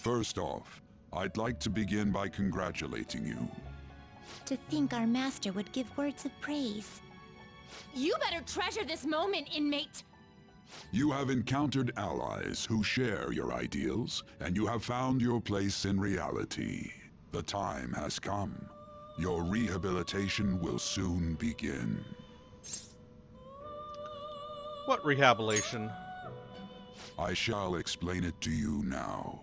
First off, I'd like to begin by congratulating you. To think our master would give words of praise. You better treasure this moment, inmate! You have encountered allies who share your ideals, and you have found your place in reality. The time has come. Your rehabilitation will soon begin. What rehabilitation? I shall explain it to you now.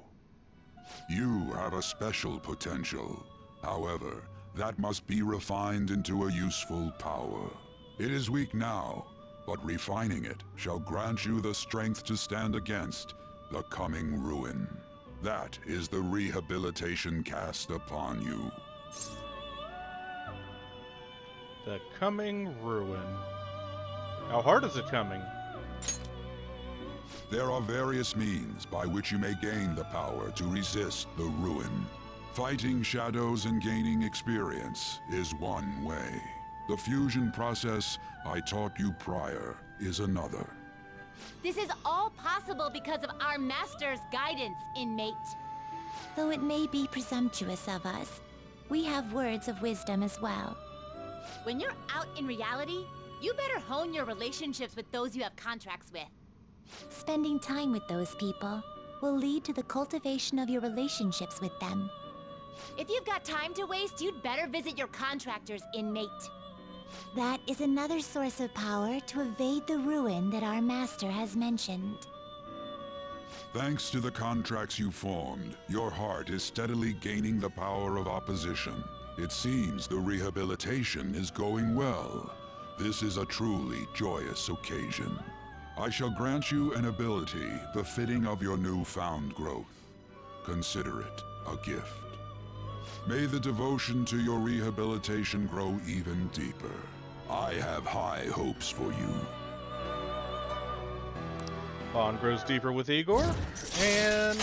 You have a special potential. However, that must be refined into a useful power. It is weak now, but refining it shall grant you the strength to stand against the coming ruin. That is the rehabilitation cast upon you. The coming ruin. How hard is it coming? There are various means by which you may gain the power to resist the ruin. Fighting shadows and gaining experience is one way. The fusion process I taught you prior is another. This is all possible because of our master's guidance, inmate. Though it may be presumptuous of us, we have words of wisdom as well. When you're out in reality, you better hone your relationships with those you have contracts with. Spending time with those people will lead to the cultivation of your relationships with them. If you've got time to waste, you'd better visit your contractors, inmate. That is another source of power to evade the ruin that our master has mentioned. Thanks to the contracts you formed, your heart is steadily gaining the power of opposition. It seems the rehabilitation is going well. This is a truly joyous occasion. I shall grant you an ability befitting of your newfound growth. Consider it a gift. May the devotion to your rehabilitation grow even deeper. I have high hopes for you. Bond grows deeper with Igor, and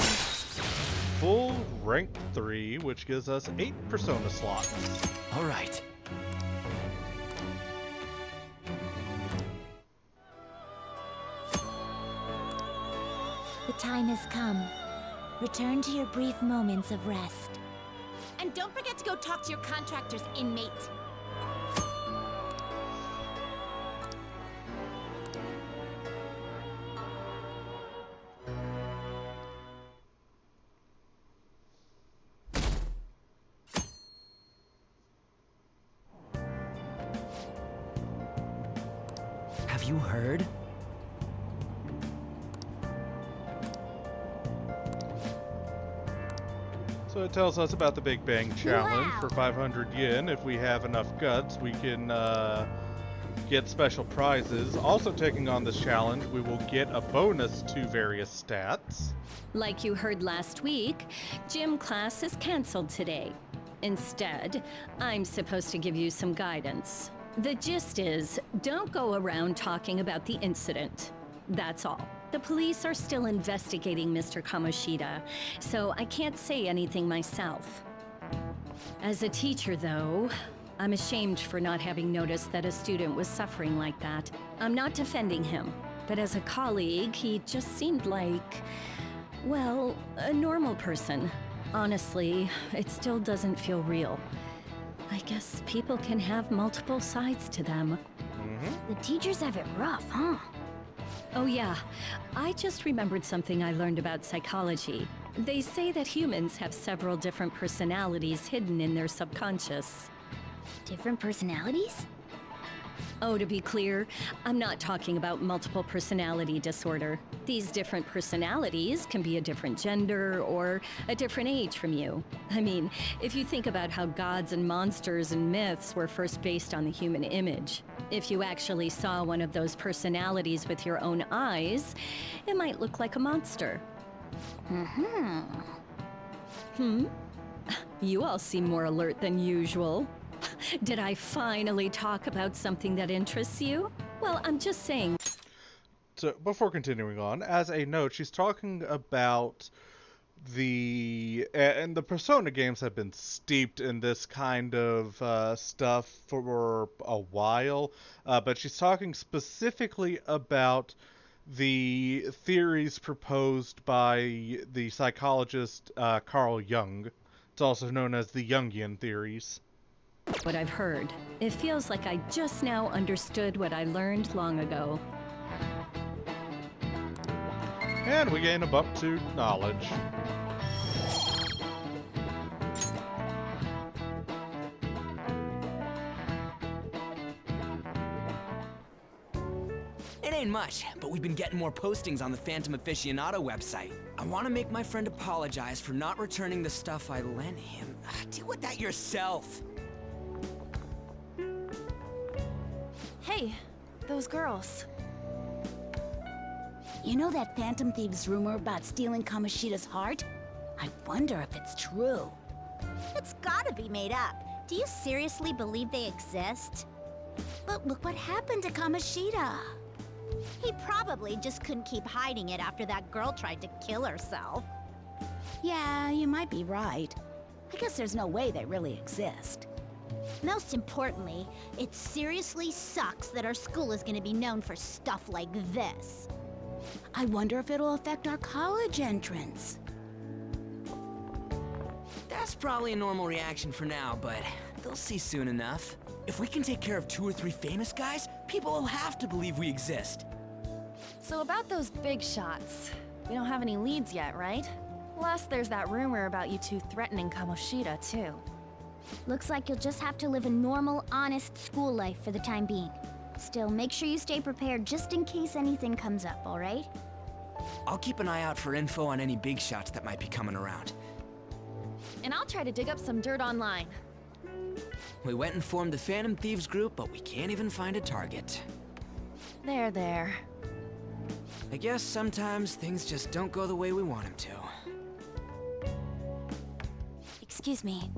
full rank 3, which gives us 8 persona slots. All right. The time has come. Return to your brief moments of rest. And don't forget to go talk to your contractors, inmate. Have you heard? So it tells us about the Big Bang Challenge for 500 yen. If we have enough guts, we can get special prizes. Also taking on this challenge, we will get a bonus to various stats. Like you heard last week, gym class is canceled today. Instead, I'm supposed to give you some guidance. The gist is, don't go around talking about the incident. That's all. The police are still investigating Mr. Kamoshida, so I can't say anything myself. As a teacher, though, I'm ashamed for not having noticed that a student was suffering like that. I'm not defending him, but as a colleague, he just seemed like, well, a normal person. Honestly, it still doesn't feel real. I guess people can have multiple sides to them. The teachers have it rough, huh? Oh yeah, I just remembered something I learned about psychology. They say that humans have several different personalities hidden in their subconscious. Different personalities? Oh, to be clear, I'm not talking about multiple personality disorder. These different personalities can be a different gender or a different age from you. I mean, if you think about how gods and monsters and myths were first based on the human image, if you actually saw one of those personalities with your own eyes, it might look like a monster. You all seem more alert than usual. Did I finally talk about something that interests you? Well, I'm just saying. So before continuing on, as a note, she's talking about and the Persona games have been steeped in this kind of stuff for a while, but she's talking specifically about the theories proposed by the psychologist Carl Jung. It's also known as the Jungian theories. What I've heard. It feels like I just now understood what I learned long ago. And we gain a bump to knowledge. It ain't much, but we've been getting more postings on the Phantom Aficionado website. I want to make my friend apologize for not returning the stuff I lent him. Deal with that yourself. Hey, those girls. You know that Phantom Thieves rumor about stealing Kamoshida's heart? I wonder if it's true. It's gotta be made up. Do you seriously believe they exist? But look what happened to Kamoshida. He probably just couldn't keep hiding it after that girl tried to kill herself. Yeah, you might be right. I guess there's no way they really exist. Most importantly, it seriously sucks that our school is gonna be known for stuff like this. I wonder if it'll affect our college entrance. That's probably a normal reaction for now, but they'll see soon enough. If we can take care of 2 or 3 famous guys, people will have to believe we exist. So about those big shots, we don't have any leads yet, right? Plus, there's that rumor about you two threatening Kamoshida, too. Looks like you'll just have to live a normal, honest school life for the time being. Still, make sure you stay prepared just in case anything comes up, alright? I'll keep an eye out for info on any big shots that might be coming around. And I'll try to dig up some dirt online. We went and formed the Phantom Thieves group, but we can't even find a target. There, there. I guess sometimes things just don't go the way we want them to. Excuse me.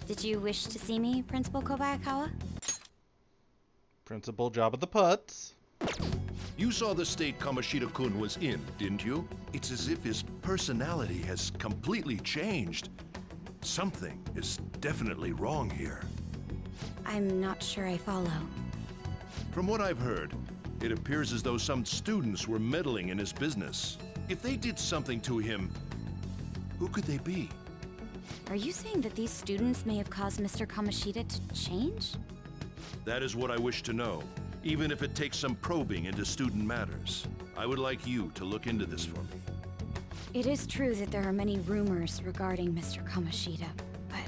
Did you wish to see me, Principal Kobayakawa? Principal Job of the Putz. You saw the state Kamoshida-kun was in, didn't you? It's as if his personality has completely changed. Something is definitely wrong here. I'm not sure I follow. From what I've heard, it appears as though some students were meddling in his business. If they did something to him, who could they be? Are you saying that these students may have caused Mr. Kamoshida to change? That is what I wish to know, even if it takes some probing into student matters. I would like you to look into this for me. It is true that there are many rumors regarding Mr. Kamoshida, but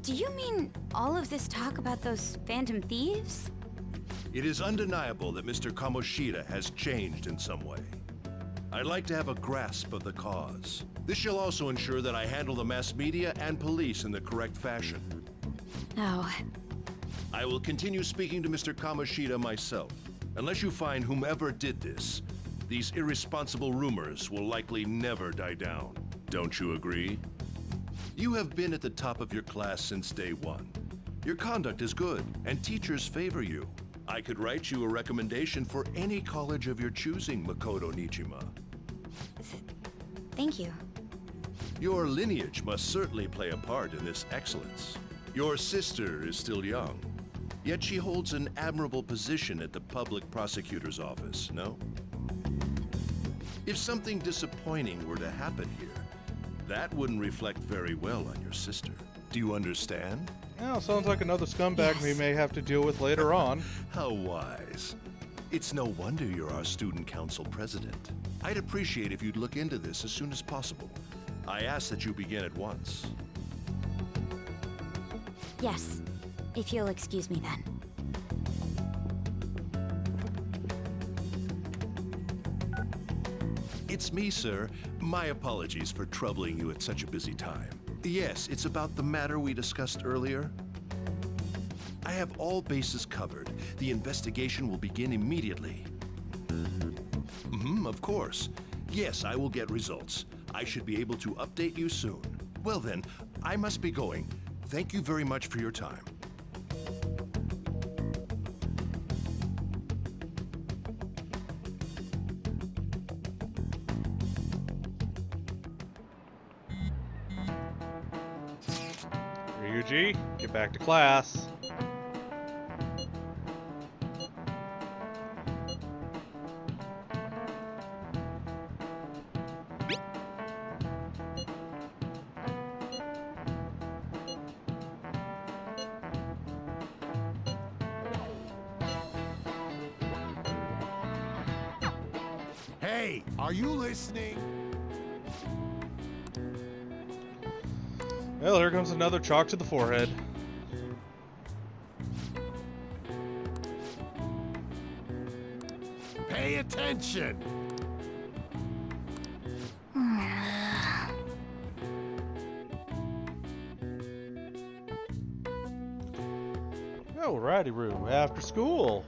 do you mean all of this talk about those Phantom Thieves? It is undeniable that Mr. Kamoshida has changed in some way. I'd like to have a grasp of the cause. This shall also ensure that I handle the mass media and police in the correct fashion. Oh, I will continue speaking to Mr. Kamoshida myself. Unless you find whomever did this, these irresponsible rumors will likely never die down. Don't you agree? You have been at the top of your class since day one. Your conduct is good, and teachers favor you. I could write you a recommendation for any college of your choosing, Makoto Nijima. thank you. Your lineage must certainly play a part in this excellence. Your sister is still young, yet she holds an admirable position at the public prosecutor's office, no? If something disappointing were to happen here, that wouldn't reflect very well on your sister. Do you understand? Yeah, sounds like another scumbag we may have to deal with later on. How wise. It's no wonder you're our student council president. I'd appreciate if you'd look into this as soon as possible. I ask that you begin at once. Yes, if you'll excuse me then. It's me, sir. My apologies for troubling you at such a busy time. Yes, it's about the matter we discussed earlier. I have all bases covered. The investigation will begin immediately. Of course. Yes, I will get results. I should be able to update you soon. Well then, I must be going. Thank you very much for your time. Ryuji, get back to class. Hey, are you listening? Well, here comes another chalk to the forehead. Pay attention. Alrighty, Roo. After school.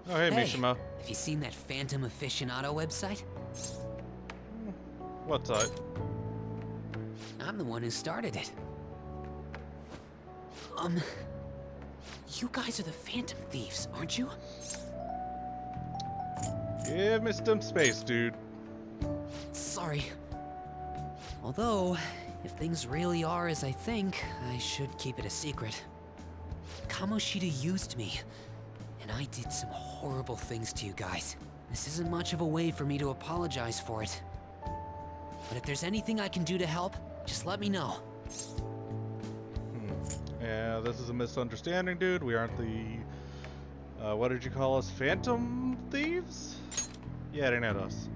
Oh, hey, Mishima. Have you seen that Phantom Aficionado website? What site? I'm the one who started it. You guys are the Phantom Thieves, aren't you? Give me some space, dude. Sorry. Although, if things really are as I think, I should keep it a secret. Kamoshida used me, and I did some horrible things to you guys. This isn't much of a way for me to apologize for it. But if there's anything I can do to help, just let me know. Yeah, this is a misunderstanding, dude. We aren't the... what did you call us? Phantom Thieves? Yeah, they're not us.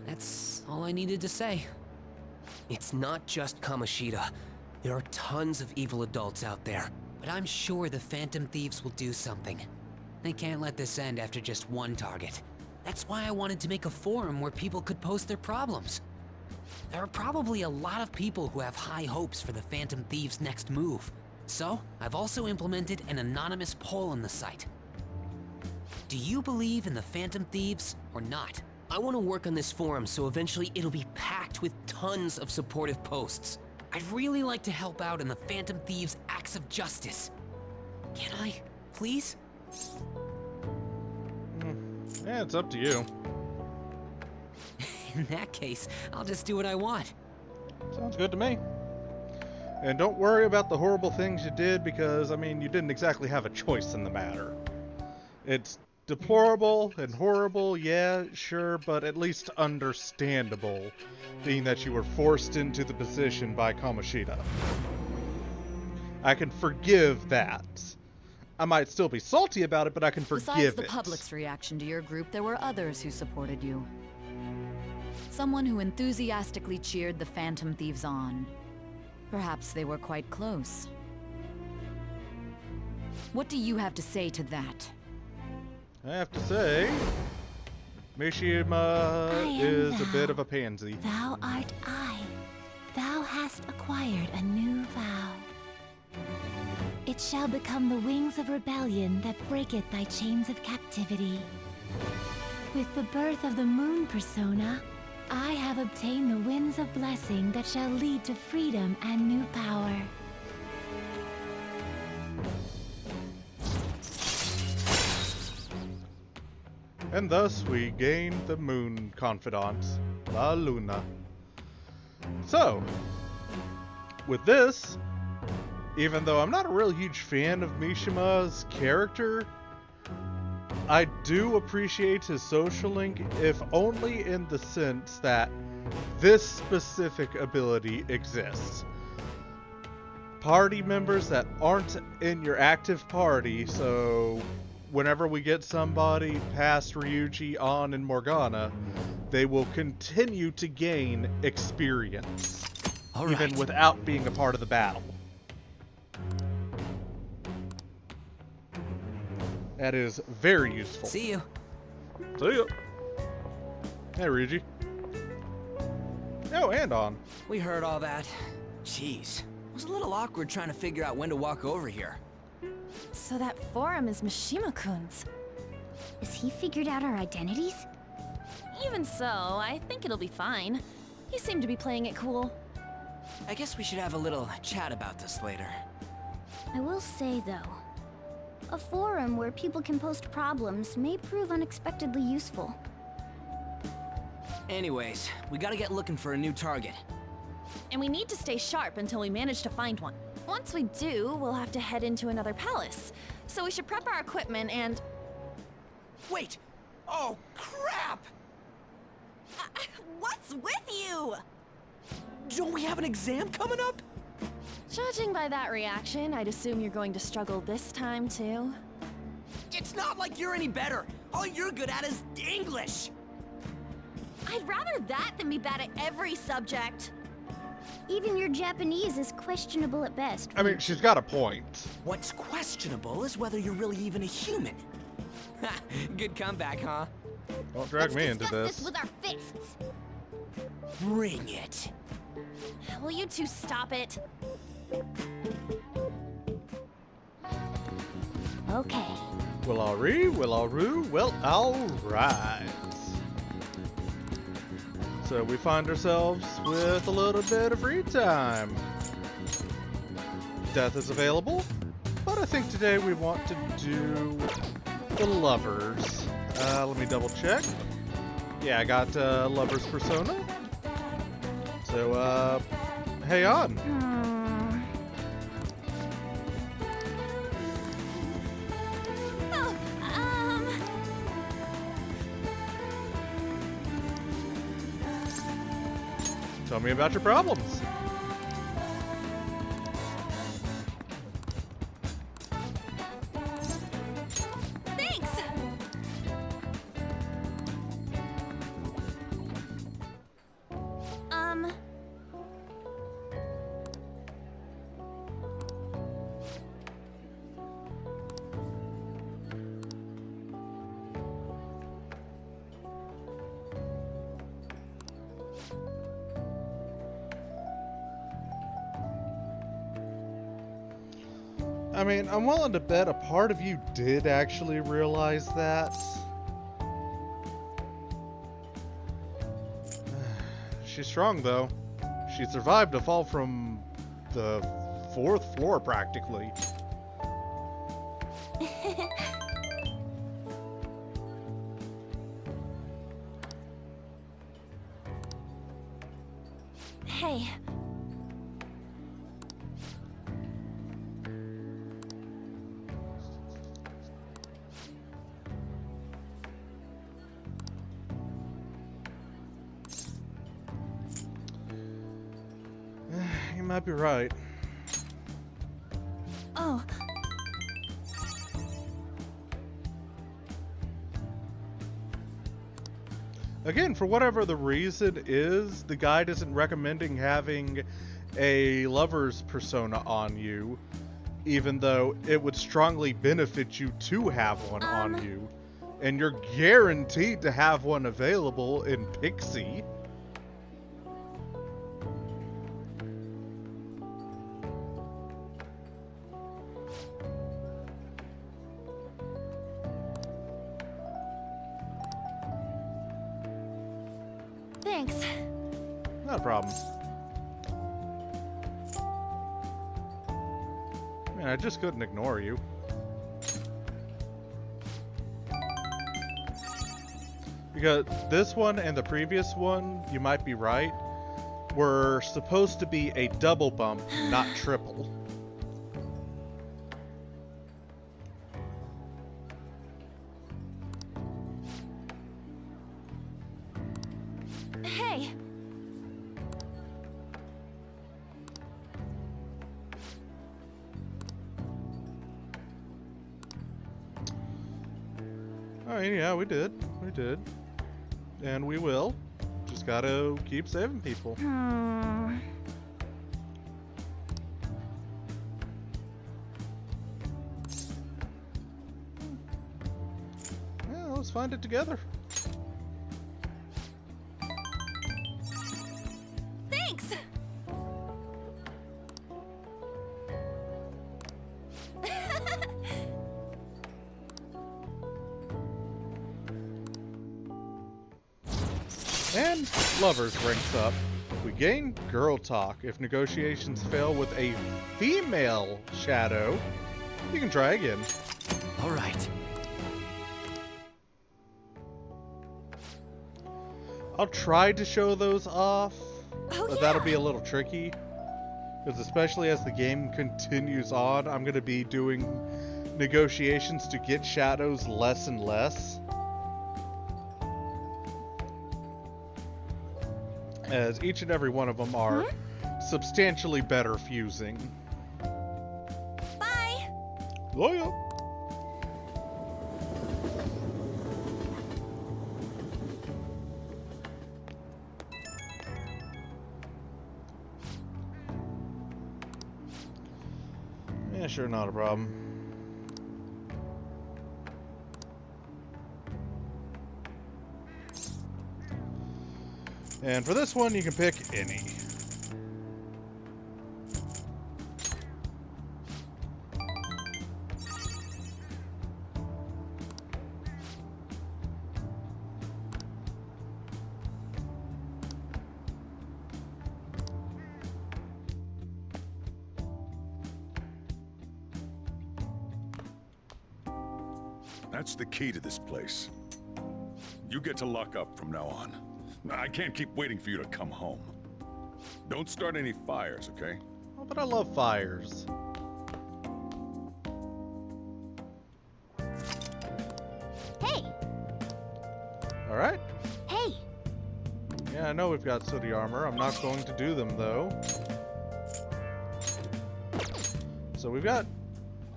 That's all I needed to say. It's not just Kamoshida. There are tons of evil adults out there. But I'm sure the Phantom Thieves will do something. They can't let this end after just one target. That's why I wanted to make a forum where people could post their problems. There are probably a lot of people who have high hopes for the Phantom Thieves' next move. So, I've also implemented an anonymous poll on the site. Do you believe in the Phantom Thieves or not? I want to work on this forum so eventually it'll be packed with tons of supportive posts. I'd really like to help out in the Phantom Thieves' acts of justice. Can I, please? Yeah, it's up to you. In that case, I'll just do what I want. Sounds good to me. And don't worry about the horrible things you did because, I mean, you didn't exactly have a choice in the matter. It's deplorable and horrible, yeah, sure, but at least understandable, being that you were forced into the position by Kamoshida. I can forgive that. I might still be salty about it, but I can forgive it. Besides the public's reaction to your group, there were others who supported you. Someone who enthusiastically cheered the Phantom Thieves on. Perhaps they were quite close. What do you have to say to that? I have to say, Mishima is a bit of a pansy. Thou art I. Thou hast acquired a new vow. It shall become the wings of rebellion that breaketh thy chains of captivity. With the birth of the moon persona, I have obtained the winds of blessing that shall lead to freedom and new power. And thus we gained the moon confidant, La Luna. So, with this, even though I'm not a real huge fan of Mishima's character, I do appreciate his social link, if only in the sense that this specific ability exists. Party members that aren't in your active party, so whenever we get somebody past Ryuji, An, and Morgana, they will continue to gain experience, even without being a part of the battle. That is very useful. See you. See ya. Hey, Ryuji. Oh, and On. We heard all that. Jeez. It was a little awkward trying to figure out when to walk over here. So that forum is Mishima-kun's. Has he figured out our identities? Even so, I think it'll be fine. He seemed to be playing it cool. I guess we should have a little chat about this later. I will say, though, a forum where people can post problems may prove unexpectedly useful. Anyways, we gotta get looking for a new target. And we need to stay sharp until we manage to find one. Once we do, we'll have to head into another palace. So we should prep our equipment and... Wait! Oh, crap! What's with you? Don't we have an exam coming up? Judging by that reaction, I'd assume you're going to struggle this time, too. It's not like you're any better. All you're good at is English. I'd rather that than be bad at every subject. Even your Japanese is questionable at best. I mean, she's got a point. What's questionable is whether you're really even a human. Good comeback, huh? Don't drag me into Discuss this. this with our fists. Bring it. Will you two stop it? Okay. Well, alright. So we find ourselves with a little bit of free time. Death is available, but I think today we want to do the lovers. Let me double check. Yeah, I got lovers persona. So, hey on. Tell me about your problems. Thanks! I mean, I'm willing to bet a part of you did actually realize that. She's strong, though. She survived a fall from the 4th floor, practically. Hey. You might be right. Oh. Again, for whatever the reason is, the guide isn't recommending having a lover's persona on you, even though it would strongly benefit you to have one on you. And you're guaranteed to have one available in Pixie. Thanks. Not a problem. Man, I just couldn't ignore you. Because this one and the previous one, you might be right, were supposed to be a double bump, not triple. Hey. Oh, yeah, we did. We did. And we will. Just gotta keep saving people. Yeah, let's find it together. Thanks. And lovers ranks up. We gain girl talk. If negotiations fail with a female shadow, you can try again. All right. I'll try to show those off, Oh, but that'll be a little tricky. Because especially as the game continues on, I'm going to be doing negotiations to get shadows less and less. As each and every one of them are substantially better fusing. Bye. Oh, yeah. Sure, not a problem. And for this one, you can pick any. That's the key to this place. You get to lock up from now on. I can't keep waiting for you to come home. Don't start any fires, okay? Oh, but I love fires. Hey! Alright. Hey! Yeah, I know we've got sooty armor. I'm not going to do them, though. So we've got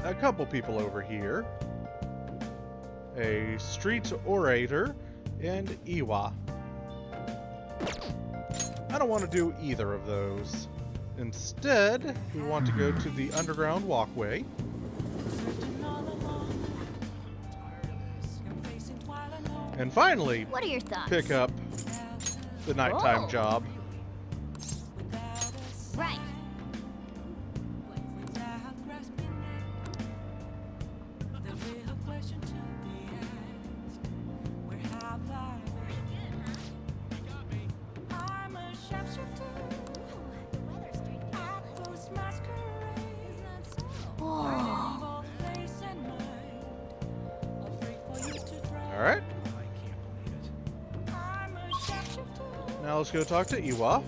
a couple people over here. A street orator and Iwa. I don't want to do either of those. Instead, we want to go to the underground walkway. And finally, What are your thoughts? pick up the nighttime Whoa. job. Right. Alright. Now let's go talk to Iwa.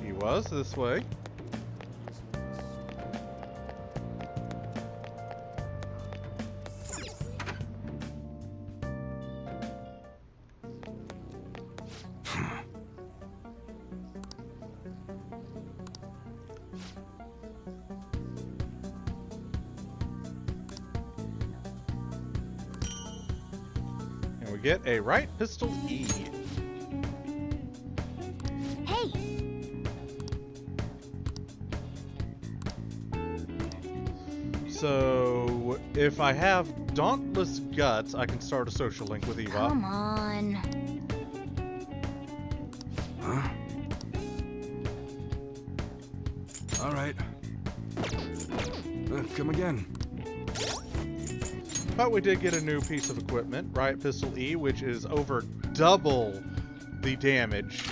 Iwa's this way. And we get a right pistol E. Hey! So, if I have Dauntless Guts, I can start a social link with Iwa. Come on. Huh? All right. Come again. But we did get a new piece of equipment, Riot Pistol E, which is over double the damage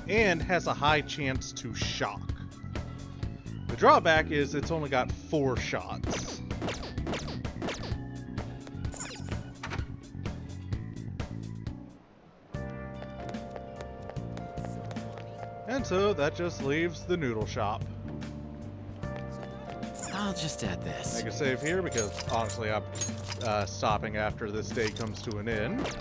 and has a high chance to shock. The drawback is it's only got 4 shots. And so that just leaves the noodle shop. I'll just add this. Make a save here because honestly I'm stopping after this day comes to an end.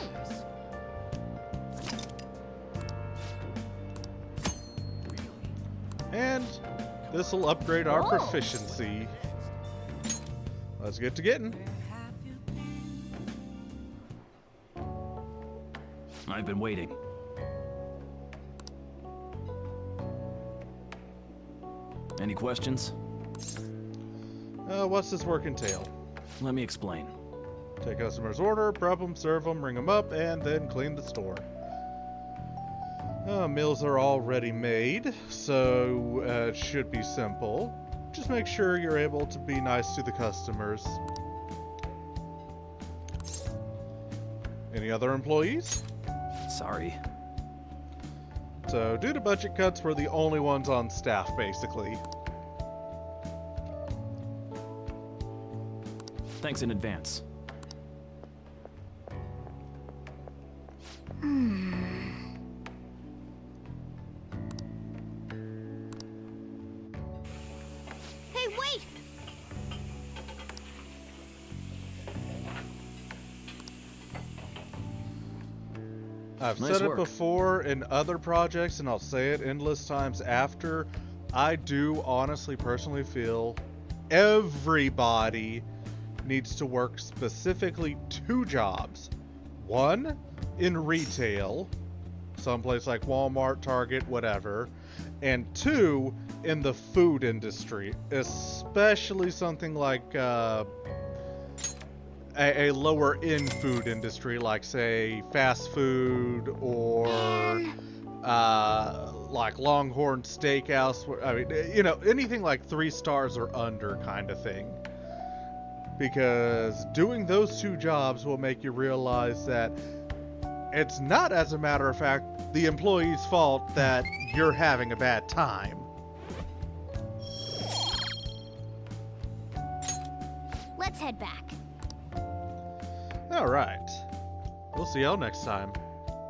And this will upgrade our proficiency. Let's get to getting. I've been waiting. Any questions? What's this work entail? Let me explain. Take customer's order, prep them, serve them, ring them up, and then clean the store. Meals are already made, so it should be simple. Just make sure you're able to be nice to the customers. Any other employees? Sorry. So, due to budget cuts, we're the only ones on staff, basically. Thanks in advance. Hey, wait! I've Nice said it work. before in other projects, and I'll say it endless times after. I do honestly, personally feel everybody needs to work specifically 2 jobs. One, in retail, someplace like Walmart, Target, whatever. And 2, in the food industry, especially something like a lower-end food industry, like, say, fast food or like Longhorn Steakhouse. I mean, you know, anything like 3 stars or under kind of thing. Because doing those 2 jobs will make you realize that it's not, as a matter of fact, the employee's fault that you're having a bad time. Let's head back. Alright. We'll see y'all next time.